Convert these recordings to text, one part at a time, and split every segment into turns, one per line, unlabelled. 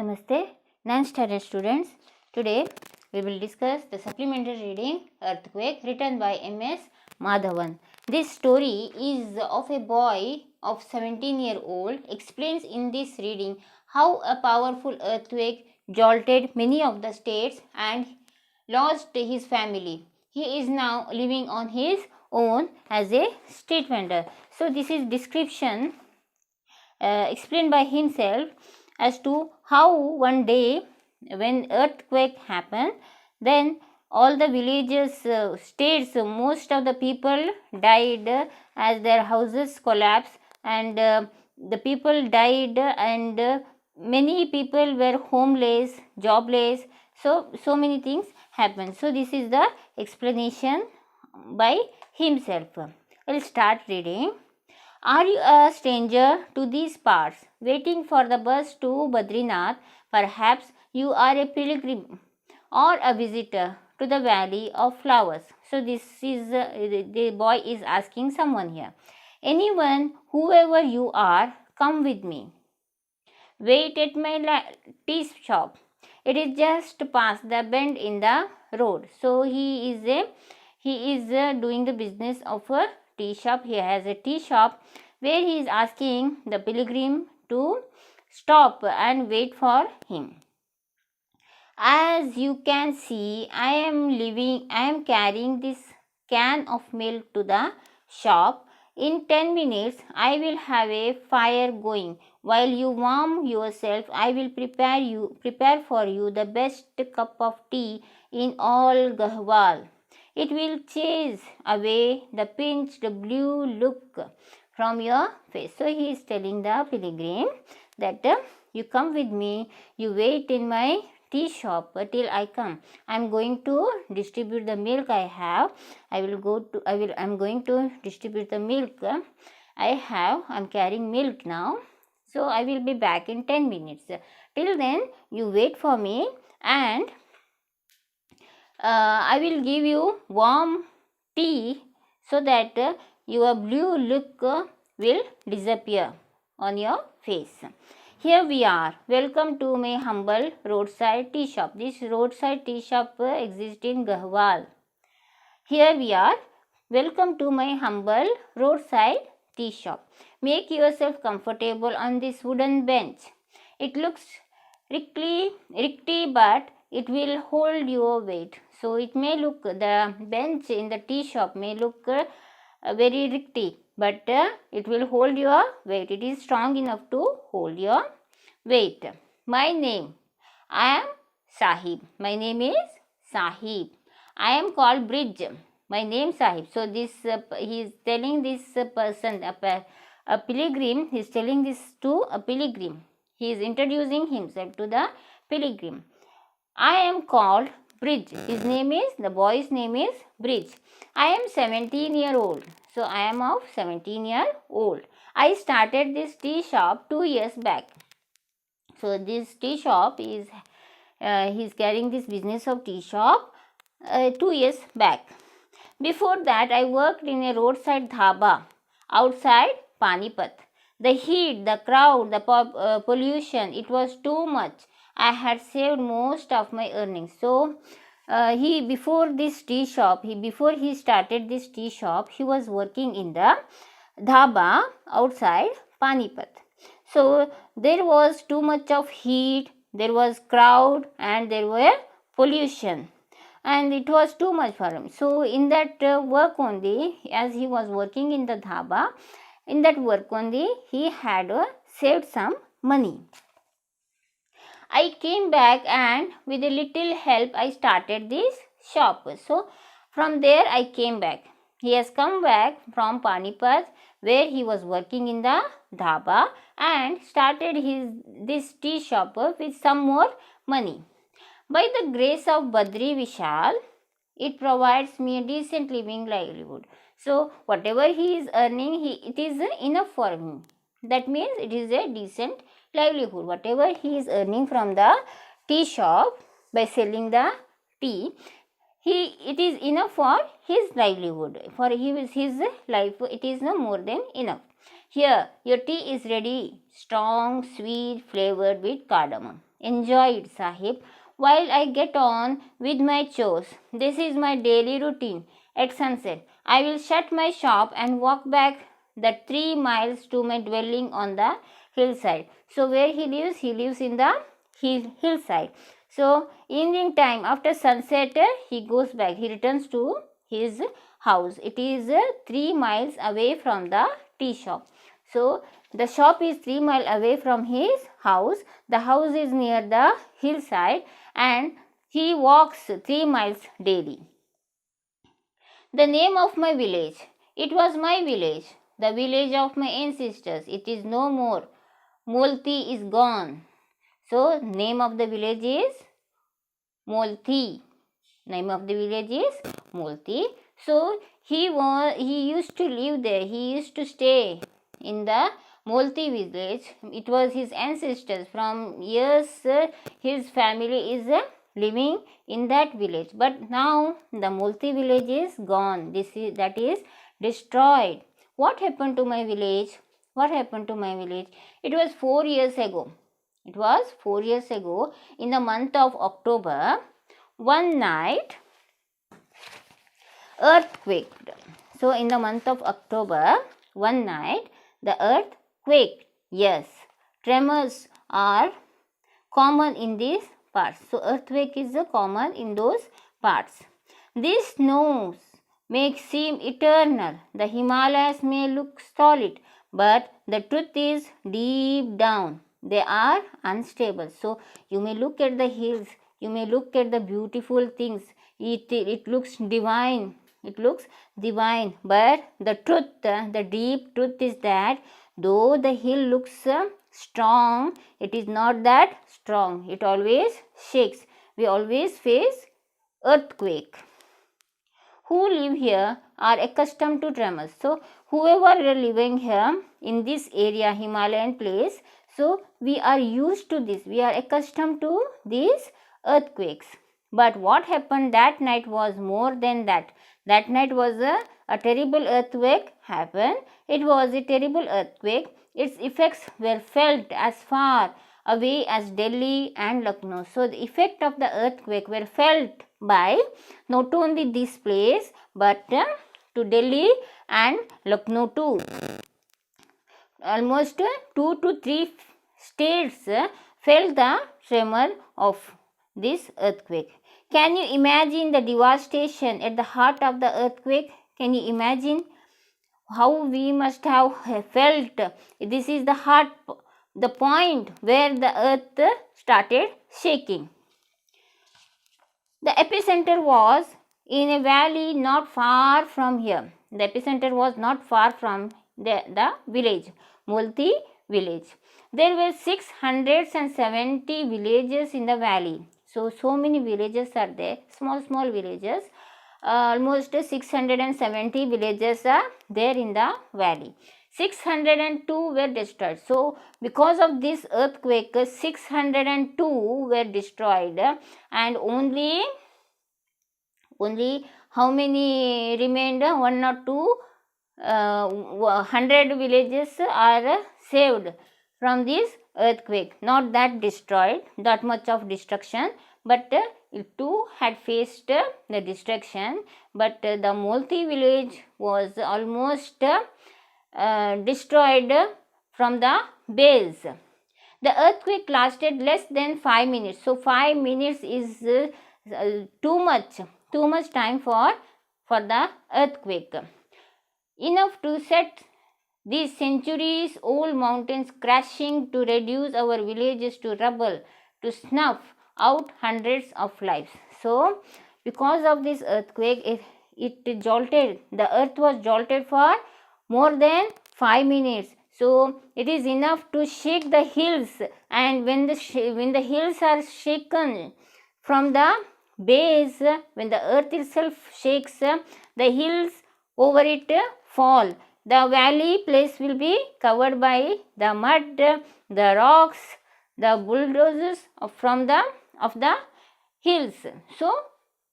Namaste, 9th standard students. Today we will discuss the supplementary reading Earthquake written by M.S. Madhavan. This story is of a boy of 17-year-old explains in this reading how a powerful earthquake jolted many of the states and lost his family. He is now living on his own as a street vendor. So this is description explained by himself as to how one day when earthquake happened, then all the villages, states, most of the people died as their houses collapsed, and the people died, and many people were homeless, jobless. So many things happened. So this is the explanation by himself. I'll start reading. Are you a stranger to these parts, waiting for the bus to Badrinath? Perhaps you are a pilgrim or a visitor to the Valley of Flowers. So this is the boy is asking someone here. Anyone, whoever you are, come with me. Wait at my tea shop. It is just past the bend in the road. So he is doing the business of a tea shop. He has a tea shop where he is asking the pilgrim to stop and wait for him. As you can see, I am carrying this can of milk to the shop. In 10 minutes, I will have a fire going. While you warm yourself, I will prepare for you the best cup of tea in all Gahwal. It will chase away the pinched blue look from your face. So he is telling the pilgrim that you come with me, you wait in my tea shop till I come. I am going to distribute the milk I have. I am going to distribute the milk I have. I am carrying milk now. So I will be back in 10 minutes. Till then you wait for me, and I will give you warm tea so that your blue look will disappear on your face. Here we are. Welcome to my humble roadside tea shop. This roadside tea shop exists in Gahwal. Here we are. Welcome to my humble roadside tea shop. Make yourself comfortable on this wooden bench. It looks rickety, but it will hold your weight. So it may look, the bench in the tea shop may look very rickety, but it will hold your weight. It is strong enough to hold your weight. My name, I am Sahib. My name is Sahib. I am called Bridge. My name Sahib. So this he is telling this person, a pilgrim. He is telling this to a pilgrim. He is introducing himself to the pilgrim. I am called Bridge. His name is, the boy's name is Bridge. I am 17-year-old. So I am of 17-year-old. I started this tea shop 2 years back. So this tea shop is, he is carrying this business of tea shop 2 years back. Before that, I worked in a roadside dhaba outside Panipat. The heat, the crowd, the pollution, it was too much. I had saved most of my earnings. So before this tea shop, before he started this tea shop, he was working in the dhaba outside Panipat. So there was too much of heat, there was crowd, and there were pollution, and it was too much for him. So in that work only, as he was working in the dhaba, in that work only he had saved some money. I came back, and with a little help I started this shop. So from there I came back. He has come back from Panipat, where he was working in the dhaba, and started this tea shop with some more money. By the grace of Badri Vishal, it provides me a decent living livelihood. So whatever he is earning, it is enough for him. That means it is a decent livelihood. Whatever he is earning from the tea shop by selling the tea, it is enough for his livelihood. For his life, it is no more than enough. Here, your tea is ready, strong, sweet, flavored with cardamom. Enjoy it, Sahib, while I get on with my chores. This is my daily routine. At sunset, I will shut my shop and walk back the 3 miles to my dwelling on the hillside. So where he lives in the hillside. So evening time, after sunset, he goes back, he returns to his house. It is 3 miles away from the tea shop. So the shop is 3 miles away from his house. The house is near the hillside and he walks 3 miles daily. The name of my village. It was my village, the village of my ancestors. It is no more. Molti is gone. So name of the village is Molti. Name of the village is Molti. So he used to live there. He used to stay in the Molti village. It was his ancestors. From years, his family is living in that village. But now the Molti village is gone. That is destroyed. What happened to my village? What happened to my village? It was 4 years ago. It was 4 years ago, in the month of October. One night, earth quaked. So in the month of October, one night, the earth quaked. Yes, tremors are common in these parts. So earthquake is common in those parts. These snows may seem eternal. The Himalayas may look solid, but the truth is deep down they are unstable. So you may look at the hills, you may look at the beautiful things, it looks divine, but the truth, the deep truth is that though the hill looks strong, it is not that strong. It always shakes. We always face earthquake. Who live here are accustomed to tremors. So whoever are living here in this area, Himalayan place, so we are used to this. We are accustomed to these earthquakes. But what happened that night was more than that. That night was a terrible earthquake happened. It was a terrible earthquake. Its effects were felt as far away as Delhi and Lucknow. So the effect of the earthquake were felt by not only this place but to Delhi and Lucknow too. Almost 2 to 3 states felt the tremor of this earthquake. Can you imagine the devastation at the heart of the earthquake? Can you imagine how we must have felt? This is the heart, the point where the earth started shaking. The epicenter was in a valley not far from here. The epicenter was not far from the village, Molti village. There were 670 villages in the valley. So many villages are there, small villages. Almost 670 villages are there in the valley. 602 were destroyed. So because of this earthquake, 602 were destroyed, and only how many remained? 1 or 2 100 villages are saved from this earthquake. Not that destroyed, that much of destruction, but it too had faced the destruction. But the Molti village was almost destroyed from the base. The earthquake lasted less than 5 minutes. So 5 minutes is too much time for the earthquake. Enough to set these centuries old mountains crashing, to reduce our villages to rubble, to snuff out hundreds of lives. So because of this earthquake, it jolted, the earth was jolted for more than 5 minutes. So it is enough to shake the hills, and when the hills are shaken from the base, when the earth itself shakes, the hills over it fall. The valley place will be covered by the mud, the rocks, the bulldozers of the hills. So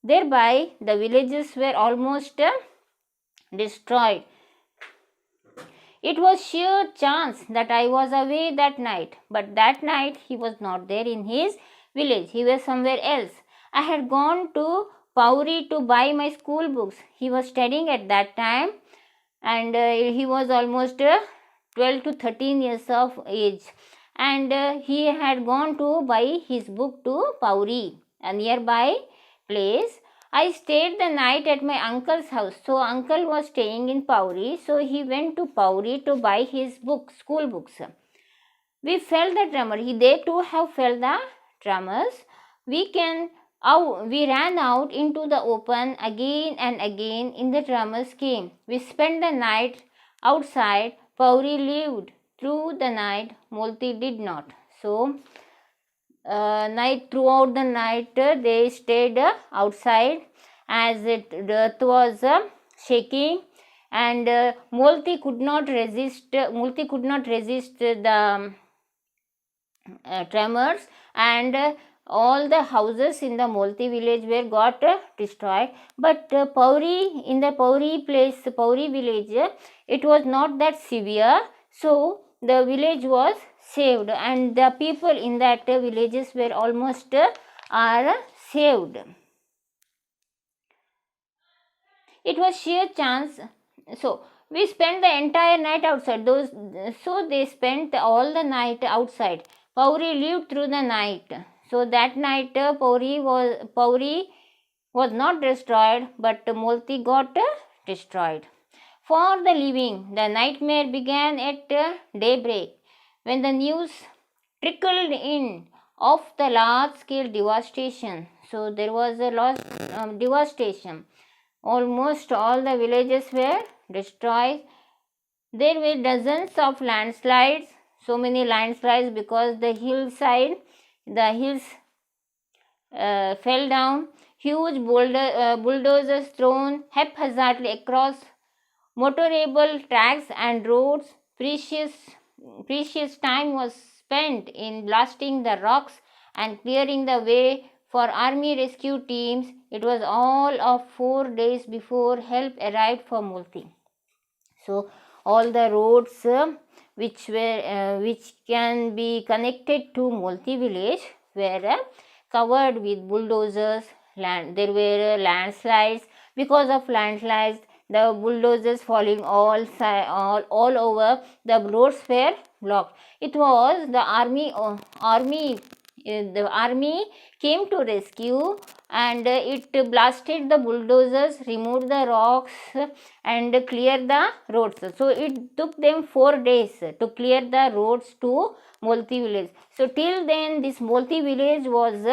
thereby the villages were almost destroyed. It was sheer chance that I was away that night, but that night he was not there in his village. He was somewhere else. I had gone to Pauri to buy my school books. He was studying at that time, and he was almost 12 to 13 years of age, and he had gone to buy his book to Pauri, a nearby place. I stayed the night at my uncle's house. So uncle was staying in Pauri, so he went to Pauri to buy his book, school books. We felt the tremor. They too have felt the tremors. We ran out into the open again and again. In the tremors came. We spent the night outside. Pauri lived through the night. Multi did not. So throughout the night they stayed outside, as the earth was shaking, and Multi could not resist the tremors, and all the houses in the Multi village were got destroyed. But in the Pauri village, it was not that severe, so the village was saved, and the people in that villages were almost are saved. It was sheer chance. So we spent the entire night outside. So they spent all the night outside. Pauri lived through the night. So that night Pauri was not destroyed, but Multi got destroyed. For the living, the nightmare began at daybreak, when the news trickled in of the large-scale devastation. So there was a devastation. Almost all the villages were destroyed. There were dozens of landslides, so many landslides, because the hills fell down. Huge bulldozers thrown haphazardly across motorable tracks and roads. Precious time was spent in blasting the rocks and clearing the way for army rescue teams. It was all of 4 days before help arrived for Multi. So all the roads which can be connected to Multi village were covered with bulldozers. There were landslides. Because of landslides, the bulldozers falling all over, the roads were blocked. It was the army came to rescue, and it blasted the bulldozers, removed the rocks, and cleared the roads. So it took them 4 days to clear the roads to Multi village. So till then this Multi village was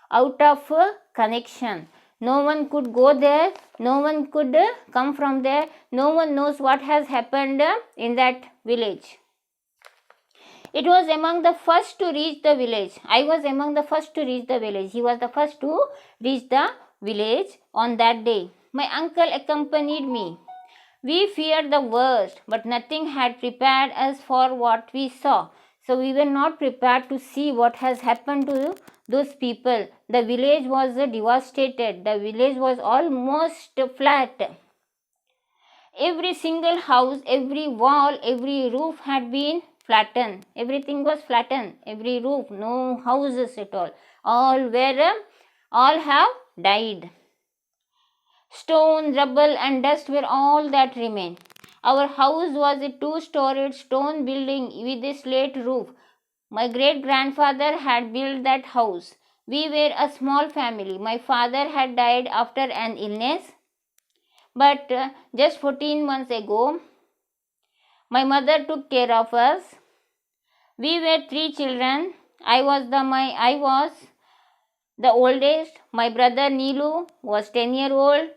out of connection. No one could go there, no one could come from there, no one knows what has happened in that village. It was among the first to reach the village. I was among the first to reach the village. He was the first to reach the village on that day. My uncle accompanied me. We feared the worst, but nothing had prepared us for what we saw. So we were not prepared to see what has happened to those people. The village was devastated. The village was almost flat. Every single house, every wall, every roof had been flattened. Everything was flattened. Every roof, no houses at all. All have died. Stone, rubble and dust were all that remained. Our house was a 2-storied stone building with a slate roof. My great-grandfather had built that house. We were a small family. My father had died after an illness. But just 14 months ago, my mother took care of us. We were 3 children. I was the oldest. My brother Neelu was 10-year-old.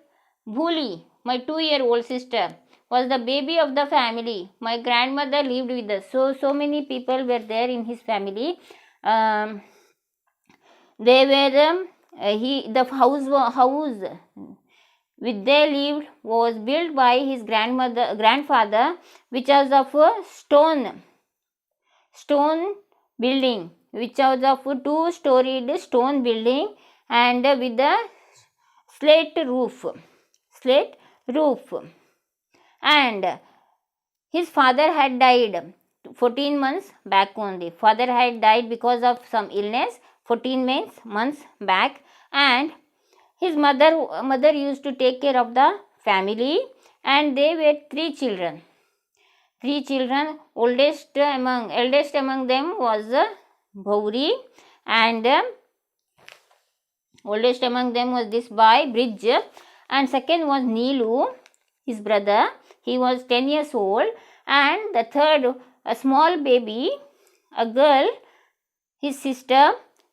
Bhuli, my 2-year-old sister, was the baby of the family. My grandmother lived with us. So many people were there in his family. The house which they lived was built by his grandfather, which was of a stone building, which was of a 2-storied stone building, and with a slate roof. And his father had died 14 months back only. Father had died because of some illness 14 months back, and his mother used to take care of the family, and they were three children. Eldest among them was Bhauri, and oldest among them was this boy Bridge, and second was Neelu, his brother. He was 10 years old, and the third, a small baby, a girl, his sister.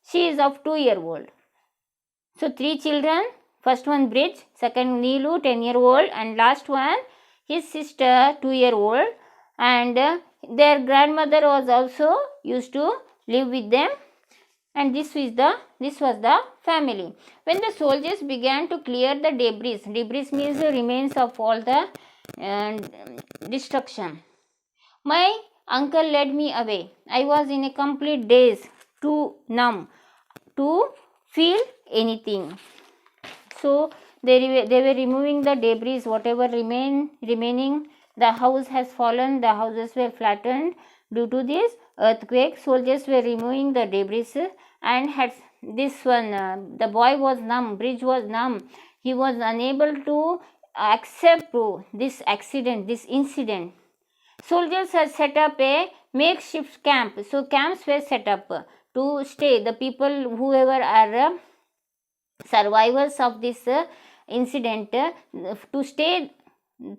She is of 2-year-old. So three children. First one Bridge, second Neelu, 10-year-old, and last one his sister, 2-year-old. And their grandmother was also used to live with them, and this was the family. When the soldiers began to clear the debris means the remains of all the destruction, my uncle led me away. I was in a complete daze, too numb to feel anything. So they were removing the debris, whatever remaining. The house has fallen, the houses were flattened due to this earthquake. Soldiers were removing the debris, and had this one, the boy was numb, Bridge was numb. He was unable to accept this incident. Soldiers had set up a makeshift camp. So camps were set up to stay. The people, whoever are survivors of this incident, to stay,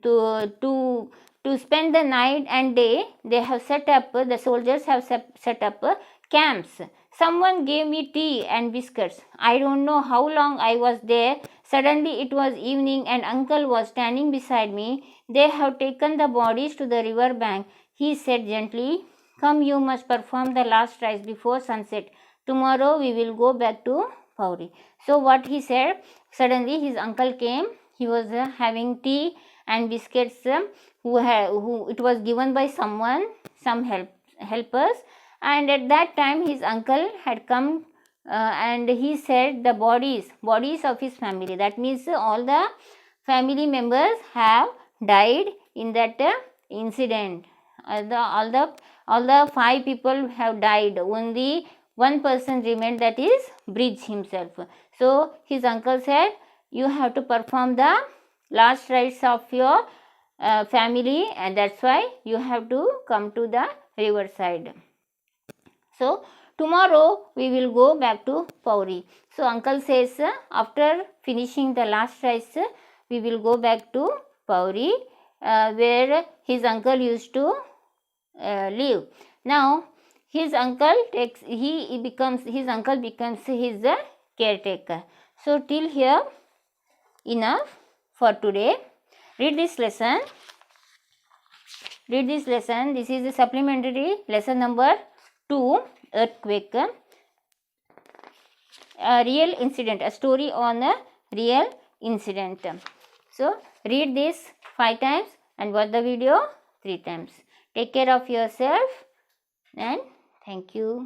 to spend the night and day, they have set up, the soldiers have set up camps. Someone gave me tea and biscuits. I don't know how long I was there. Suddenly it was evening, and uncle was standing beside me. They have taken the bodies to the river bank. He said gently, "Come, you must perform the last rites before sunset. Tomorrow we will go back to Pauri." So what he said, suddenly his uncle came. He was having tea and biscuits, who it was given by someone, some helpers, and at that time his uncle had come, and he said the bodies of his family, that means all the family members have died in that incident. All the 5 people have died. Only one person remained, that is Bridge himself. So his uncle said, you have to perform the last rites of your family, and that's why you have to come to the riverside. So tomorrow we will go back to Pauri. So uncle says, after finishing the last rites, we will go back to Pauri, where his uncle used to live. Now his uncle becomes his caretaker. So till here enough for today. Read this lesson. This is the supplementary lesson number 2, earthquake. A real incident, a story on a real incident. So read this 5 times and watch the video 3 times. Take care of yourself, and thank you.